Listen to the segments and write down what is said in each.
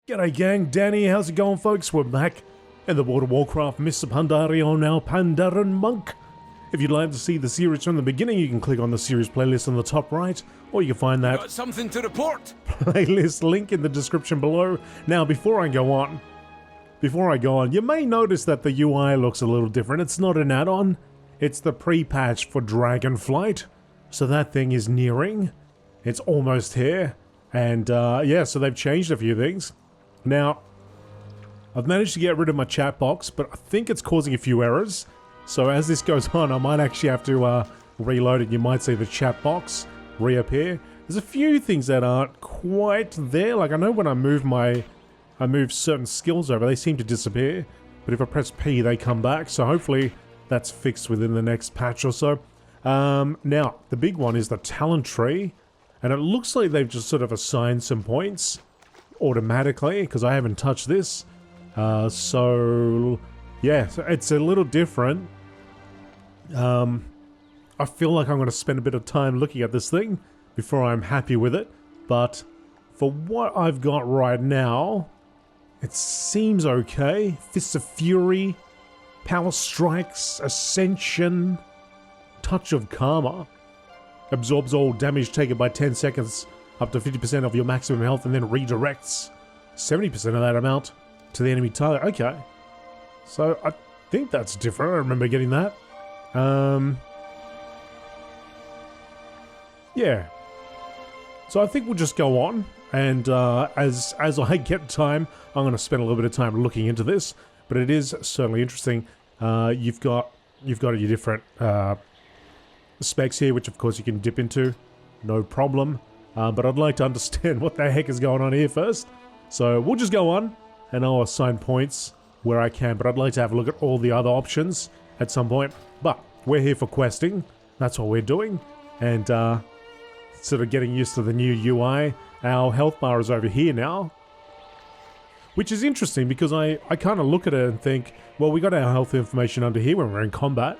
G'day gang, Danny, how's it going folks? We're back in the World of Warcraft Mists of Pandaria on our Pandaren monk. If you'd like to see the series from the beginning, you can click on the series playlist on the top right, or you can find that Got something to report. playlist link in the description below. Now, before I go on, you may notice that the UI looks a little different. It's not an add-on, it's the pre-patch for Dragonflight. So that thing is nearing. It's almost here. And yeah, so they've changed a few things. Now, I've managed to get rid of my chat box, but I think it's causing a few errors. So as this goes on, I might actually have to reload it. You might see the chat box reappear. There's a few things that aren't quite there. Like I know when I move certain skills over, they seem to disappear. But if I press P, they come back. So hopefully that's fixed within the next patch or so. Now, the big one is the talent tree. And it looks like they've just sort of assigned some points automatically, because I haven't touched this. So yeah, so it's a little different. I feel like I'm going to spend a bit of time looking at this thing before I'm happy with it. But for what I've got right now, it seems okay. Fists of Fury, Power Strikes, Ascension, Touch of Karma. Absorbs all damage taken by 10 seconds, up to 50% of your maximum health, and then redirects 70% of that amount to the enemy target. Okay. So I think that's different. I remember getting that. Yeah. So I think we'll just go on, and as I get time, I'm going to spend a little bit of time looking into this. But it is certainly interesting. You've got your different specs here, which of course you can dip into, no problem. But I'd like to understand what the heck is going on here first. So we'll just go on, and I'll assign points where I can, but I'd like to have a look at all the other options at some point. But we're here for questing, that's what we're doing, and sort of getting used to the new UI. Our health bar is over here now, which is interesting because I kind of look at it and think, well, we got our health information under here when we're in combat.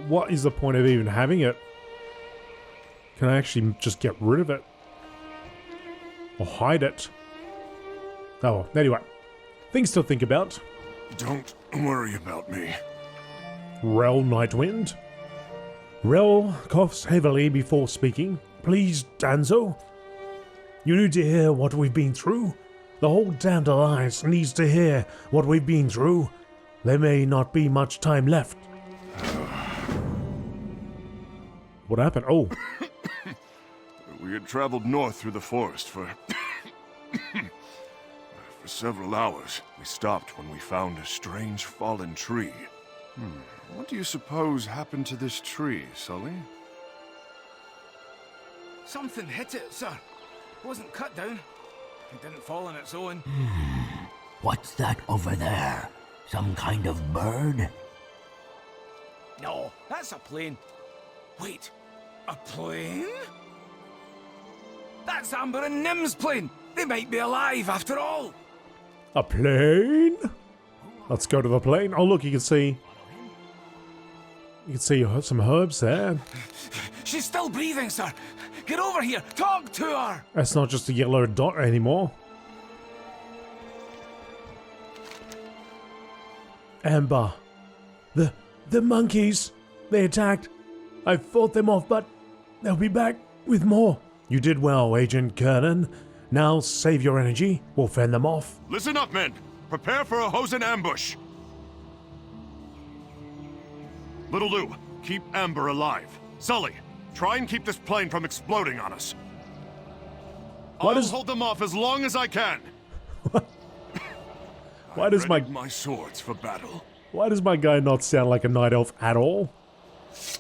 What is the point of even having it? Can I actually just get rid of it? Or hide it? Oh, anyway. Things to think about. Don't worry about me. Rel Nightwind. Rel coughs heavily before speaking. Please, Danzo. You need to hear what we've been through. The whole damned Alliance needs to hear what we've been through. There may not be much time left. What happened? Oh. We had traveled north through the forest for several hours. We stopped when we found a strange fallen tree. What do you suppose happened to this tree, Sully? Something hit it, sir. It wasn't cut down. It didn't fall on its own. What's that over there? Some kind of bird? No, that's a plane. Wait, a plane? That's Amber and Nim's plane. They might be alive after all. A plane? Let's go to the plane. Oh look, you can see some herbs there. She's still breathing, sir. Get over here. Talk to her. That's not just a yellow dot anymore. Amber. The monkeys. They attacked. I fought them off, but they'll be back with more. You did well, Agent Kernan. Now save your energy. We'll fend them off. Listen up, men. Prepare for a Hosen ambush. Little Lou, keep Amber alive. Sully, try and keep this plane from exploding on us. I'll hold them off as long as I can. Why does my swords for battle? Why does my guy not sound like a night elf at all? It's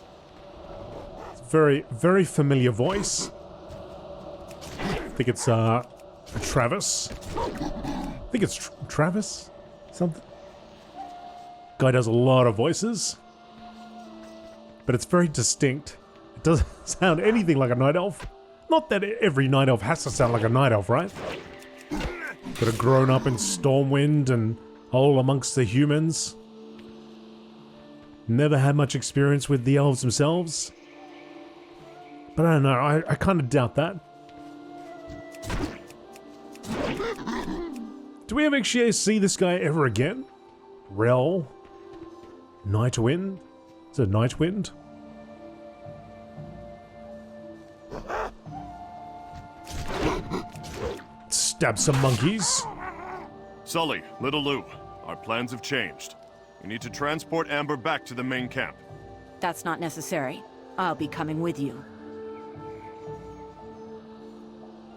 a very, very familiar voice. I think it's Travis. I think it's Travis. Something. Guy does a lot of voices, but it's very distinct. It doesn't sound anything like a night elf. Not that every night elf has to sound like a night elf, right? Could have grown up in Stormwind and all amongst the humans. Never had much experience with the elves themselves. But I don't know, I kind of doubt that. Do we ever actually see this guy ever again? Rel? Nightwind? Is it Nightwind? Stab some monkeys. Sully, Little Lou, our plans have changed. We need to transport Amber back to the main camp. That's not necessary. I'll be coming with you.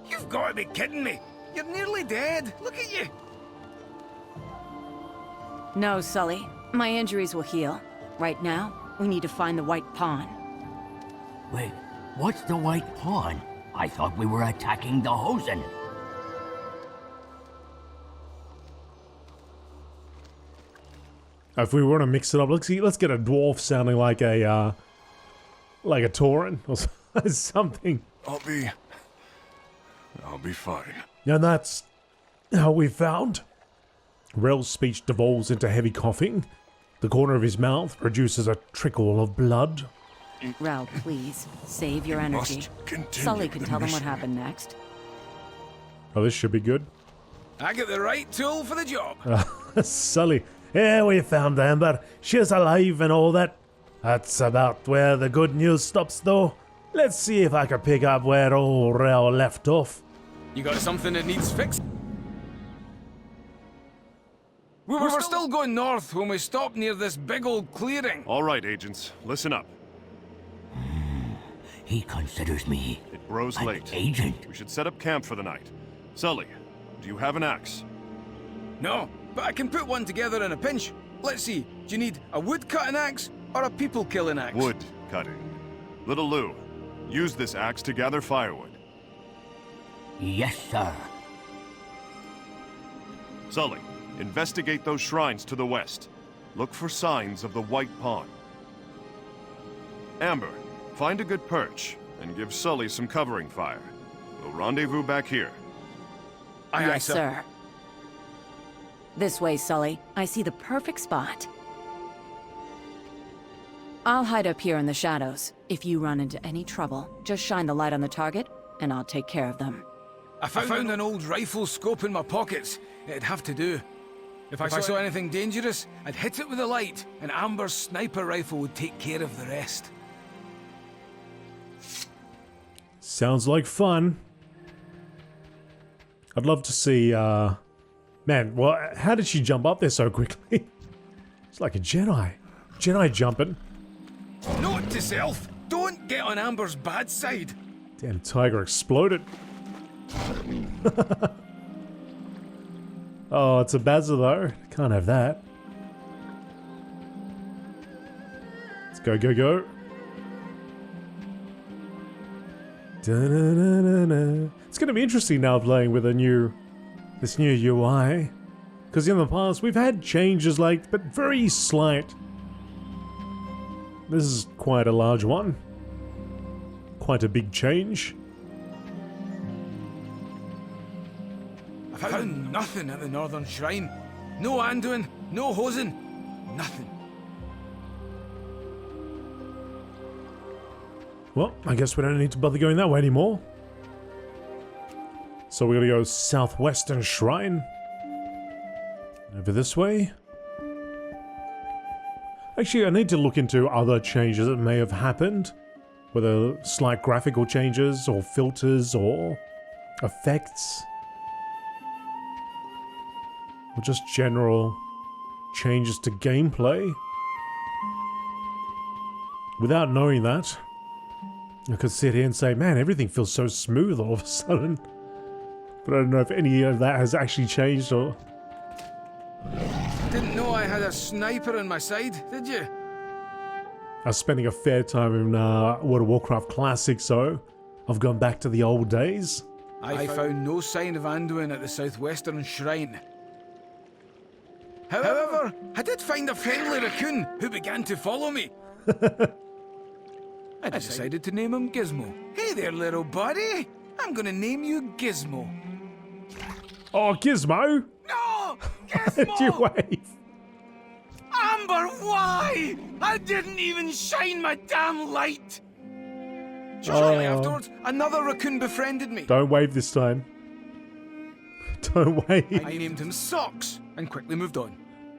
You've got to be kidding me. You're nearly dead. Look at you. No, Sully. My injuries will heal. Right now, we need to find the White Pawn. Wait, what's the White Pawn? I thought we were attacking the Hosen. If we want to mix it up, let's get a dwarf sounding like a Tauren or something. I'll be fine. And that's how we found. Rel's speech devolves into heavy coughing. The corner of his mouth produces a trickle of blood. Rel, please, save your energy. Sully can tell them what happened next. Oh, this should be good. I got the right tool for the job. Sully. Yeah, we found Amber. She's alive and all that. That's about where the good news stops, though. Let's see if I can pick up where old Rel left off. You got something that needs fixed? We were still going north when we stopped near this big old clearing. All right, agents, listen up. He considers me It grows an late. agent. We should set up camp for the night. Sully, do you have an axe? No, but I can put one together in a pinch. Let's see, do you need a wood-cutting axe or a people-killing axe? Wood cutting. Little Lou, use this axe to gather firewood. Yes, sir. Sully, investigate those shrines to the west. Look for signs of the White Pawn. Amber, find a good perch and give Sully some covering fire. We'll rendezvous back here. Aye, Yes, sir. This way, Sully. I see the perfect spot. I'll hide up here in the shadows. If you run into any trouble, just shine the light on the target, and I'll take care of them. I found an old rifle scope in my pockets. It'd have to do. If I saw anything dangerous, I'd hit it with a light, and Amber's sniper rifle would take care of the rest. Sounds like fun. I'd love to see, man, well, how did she jump up there so quickly? It's like a Jedi. Jedi jumping. Note to self, don't get on Amber's bad side. Damn, tiger exploded. Oh, it's a Bazza though. Can't have that. Let's go, go, go. Da-na-na-na-na. It's going to be interesting now playing with this new UI. Because in the past we've had changes but very slight. This is quite a large one. Quite a big change. I found nothing at the Northern Shrine. No Anduin, no Hosen, nothing. Well, I guess we don't need to bother going that way anymore. So we're gonna go Southwestern Shrine. Over this way. Actually, I need to look into other changes that may have happened. Whether slight graphical changes, or filters, or effects. Or just general changes to gameplay. Without knowing that, I could sit here and say, man, everything feels so smooth all of a sudden. But I don't know if any of that has actually changed or... Didn't know I had a sniper on my side, did you? I was spending a fair time in World of Warcraft Classic, so I've gone back to the old days. I found no sign of Anduin at the Southwestern Shrine. However, I did find a friendly raccoon who began to follow me. I decided to name him Gizmo. Hey there, little buddy. I'm gonna name you Gizmo. Oh, Gizmo! No! Did you Gizmo! wave? Amber, why? I didn't even shine my damn light! Shortly afterwards, another raccoon befriended me. Don't wave this time. Don't wait. I named him Socks and quickly moved on.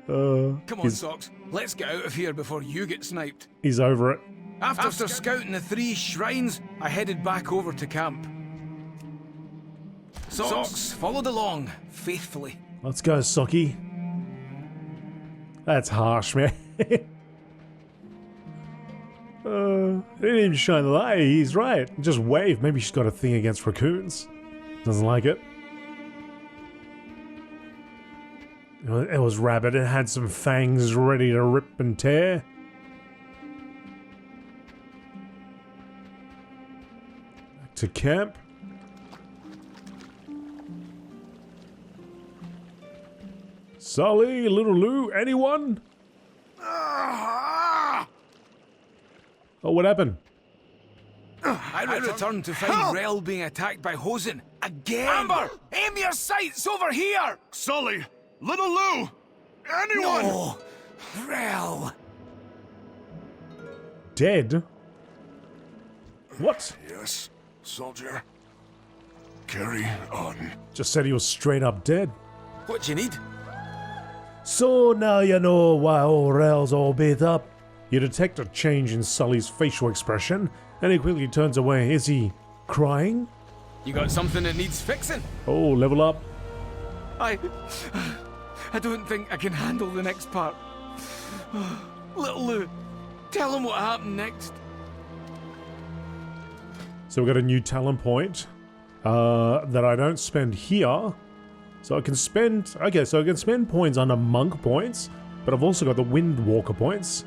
Come on, he's, Socks. Let's get out of here before you get sniped. he's over it. After scouting the 3 shrines, I headed back over to camp. Socks followed along, faithfully. Let's go, Socky. That's harsh, man. Didn't even shine the light. He's right. Just wave. Maybe she's got a thing against raccoons. Doesn't like it. It was rabbit. It had some fangs ready to rip and tear. Back to camp. Sully, Little Lou, anyone? Oh, what happened? I returned to find Rel being attacked by Hosen again. Amber, aim your sights over here. Sully! Little Lou! Anyone! No, Rel. Dead? What? Yes, soldier. Carry on. Just said he was straight up dead. What you need? So now you know why old Rel's all beat up. You detect a change in Sully's facial expression, and he quickly turns away. Is he crying? You got something that needs fixing? Oh, level up. I don't think I can handle the next part. Little Lou, tell him what happened next. So we've got a new talent point that I don't spend here. So I can spend... Okay, so I can spend points under monk points, but I've also got the Windwalker points.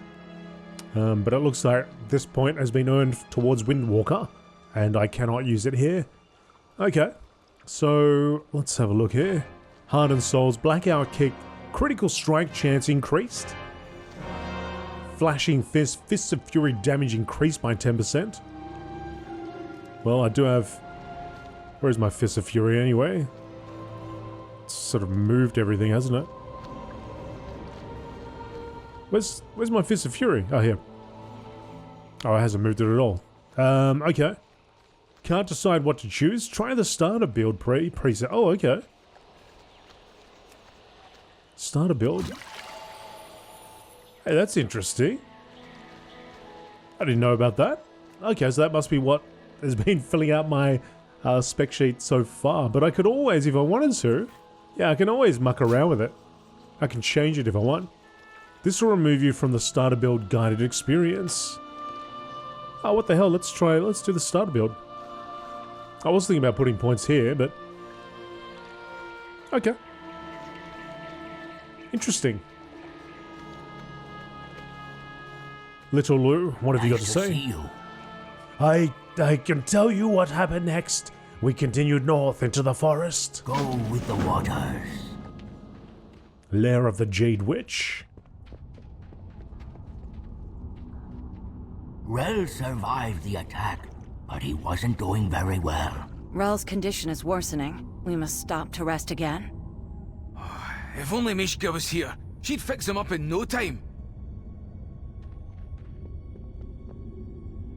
But it looks like this point has been earned towards Windwalker, and I cannot use it here. Okay, so let's have a look here. Hardened Souls, Blackout Kick, Critical Strike chance increased. Flashing Fist, Fists of Fury damage increased by 10%. Well, I do have... Where's my Fists of Fury anyway? It's sort of moved everything, hasn't it? Where's my Fist of Fury? Oh, here. Oh, it hasn't moved it at all. Okay. Can't decide what to choose. Try the starter build preset. Oh, okay. Starter build. Hey, that's interesting. I didn't know about that. Okay, so that must be what has been filling out my spec sheet so far. But I could always, if I wanted to, yeah, I can always muck around with it. I can change it if I want. This will remove you from the starter build guided experience. Oh, what the hell? Let's do the starter build. I was thinking about putting points here, but... Okay. Interesting. Little Lou, what have you got to say? See you. I can tell you what happened next. We continued north into the forest. Go with the waters. Lair of the Jade Witch. Rel survived the attack, but he wasn't doing very well. Rel's condition is worsening. We must stop to rest again. If only Mishka was here, she'd fix him up in no time.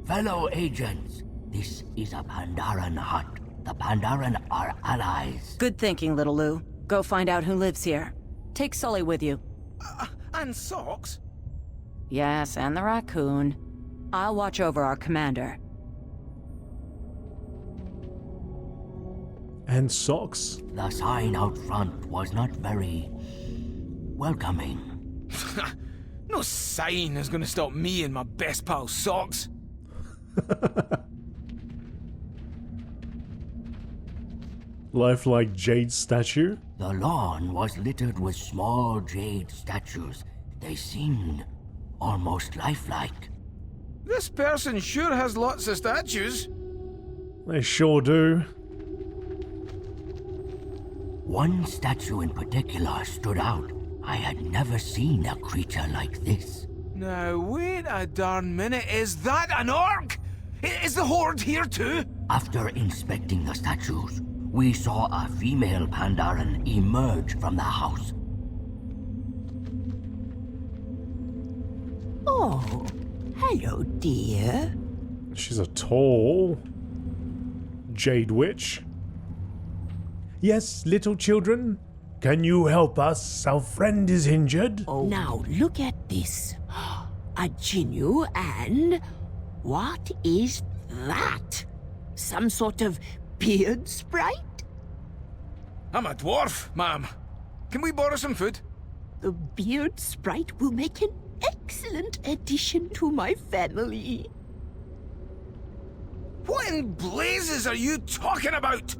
Fellow agents, this is a Pandaren hut. The Pandaren are allies. Good thinking, Little Lou. Go find out who lives here. Take Sully with you. And Socks? Yes, and the raccoon. I'll watch over our commander. And Socks. The sign out front was not very welcoming. No sign is gonna stop me and my best pal Socks. Lifelike jade statue. The lawn was littered with small jade statues. They seemed almost lifelike. This person sure has lots of statues. They sure do. One statue in particular stood out. I had never seen a creature like this. Now, wait a darn minute. Is that an orc? Is the Horde here too? After inspecting the statues, we saw a female Pandaren emerge from the house. Oh, hello, dear. She's a tall jade witch. Yes, little children? Can you help us? Our friend is injured. Oh. Now look at this. A Jinnu and... what is that? Some sort of beard sprite? I'm a dwarf, ma'am. Can we borrow some food? The beard sprite will make an excellent addition to my family. What in blazes are you talking about?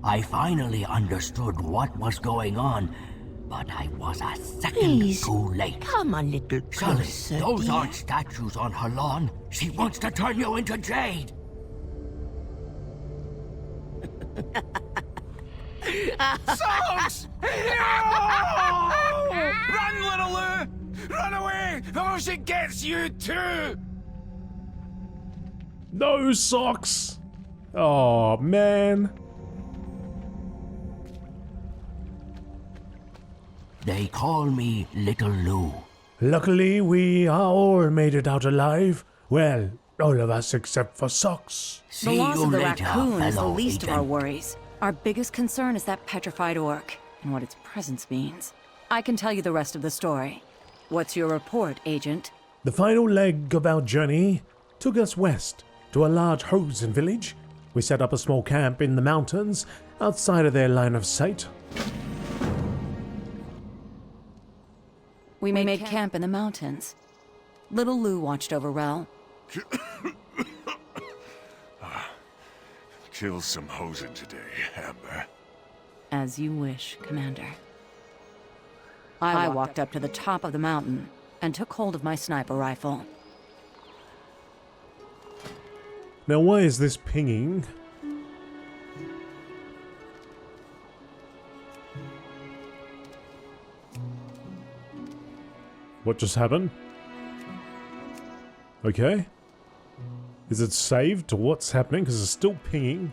I finally understood what was going on, but I was a second Please, too late. come a little Sully, closer, those dear. aren't statues on her lawn. She wants to turn you into jade. Socks! No! Run, little Lou! Run away before she gets you too! No socks! Oh, man. They call me Little Lou. Luckily, we are all made it out alive. Well, all of us except for Socks. The See loss you of the later, raccoon is the fellow least of Ethan. our worries. Our biggest concern is that petrified orc, and what its presence means. I can tell you the rest of the story. What's your report, Agent? The final leg of our journey took us west to a large Hosen village. We set up a small camp in the mountains outside of their line of sight. We made camp in the mountains. Little Lou watched over Rel. Kill some hosen today, Amber. As you wish, Commander. I walked up to the top of the mountain and took hold of my sniper rifle. Now, why is this pinging? What just happened? Okay. Is it saved to what's happening? Because it's still pinging.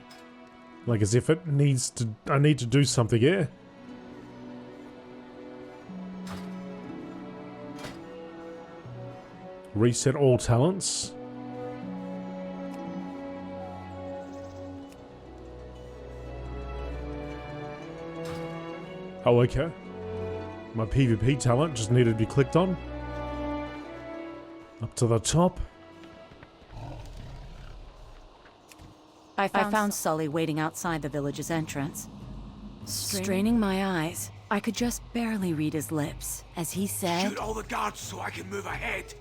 Like as if it needs to... I need to do something here. Reset all talents. Oh, okay. My PvP talent just needed to be clicked on. Up to the top. I found Sully waiting outside the village's entrance. Straining my eyes, I could just barely read his lips as he said, Shoot all the guards so I can move ahead.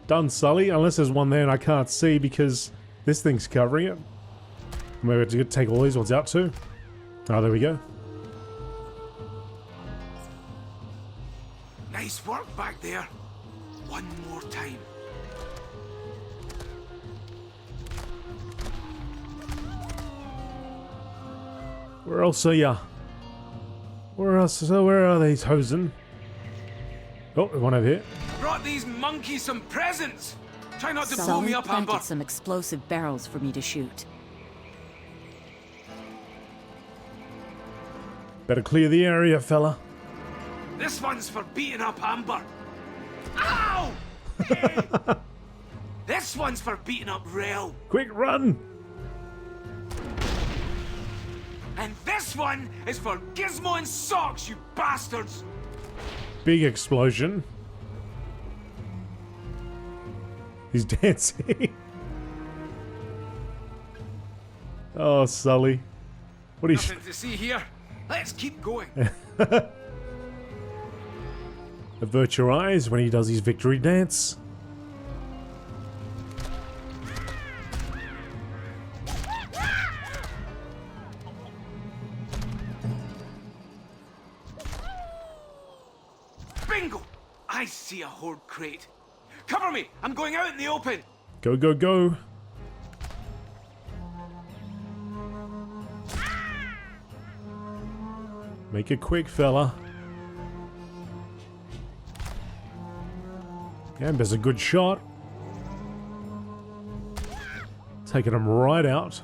Done, Sully, unless there's one there and I can't see because this thing's covering it. Maybe I have to take all these ones out too. Oh, there we go. Nice work back there. One more time. Where else are ya? Where else? So where are these hosen? Oh, one over here. Brought these monkeys some presents. Try not to blow Sully me up, Amber. planted some explosive barrels for me to shoot. Better clear the area, fella. This one's for beating up Amber. Ow! This one's for beating up Rel. Quick, run! And this one is for Gizmo and Socks, you bastards! Big explosion. He's dancing. Oh, Sully. What are you... Nothing to see here. Let's keep going. Avert your eyes when he does his victory dance. Bingo! I see a horde crate. Cover me! I'm going out in the open! Go, go, go. Make it quick, fella. Amber's a good shot. Taking him right out.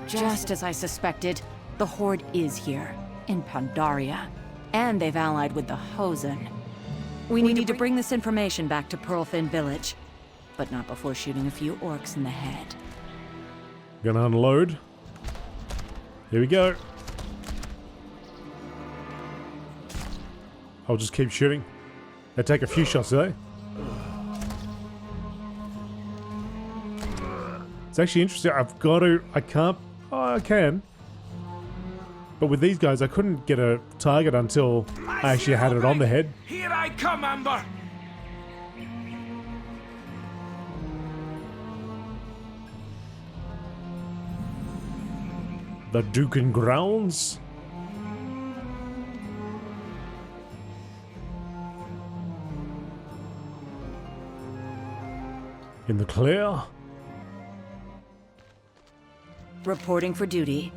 Just as I suspected, the Horde is here, in Pandaria, and they've allied with the Hosen. We need to bring this information back to Pearlfin Village, but not before shooting a few orcs in the head. Gonna unload. Here we go. I'll just keep shooting. They take a few shots, do they? It's actually interesting. I've got to... I can't... Oh, I can. But with these guys, I couldn't get a target until I actually had it on the head. Here I come, Amber! The Duken grounds. In the clear. Reporting for duty.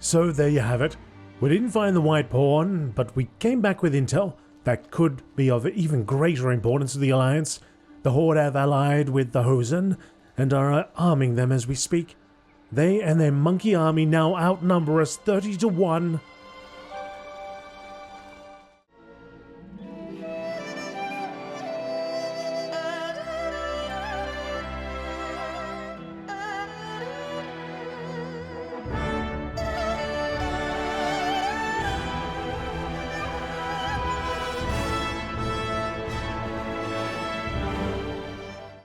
So there you have it. We didn't find the white pawn, but we came back with intel that could be of even greater importance to the Alliance. The Horde have allied with the Hosen and are arming them as we speak. They and their monkey army now outnumber us 30 to 1.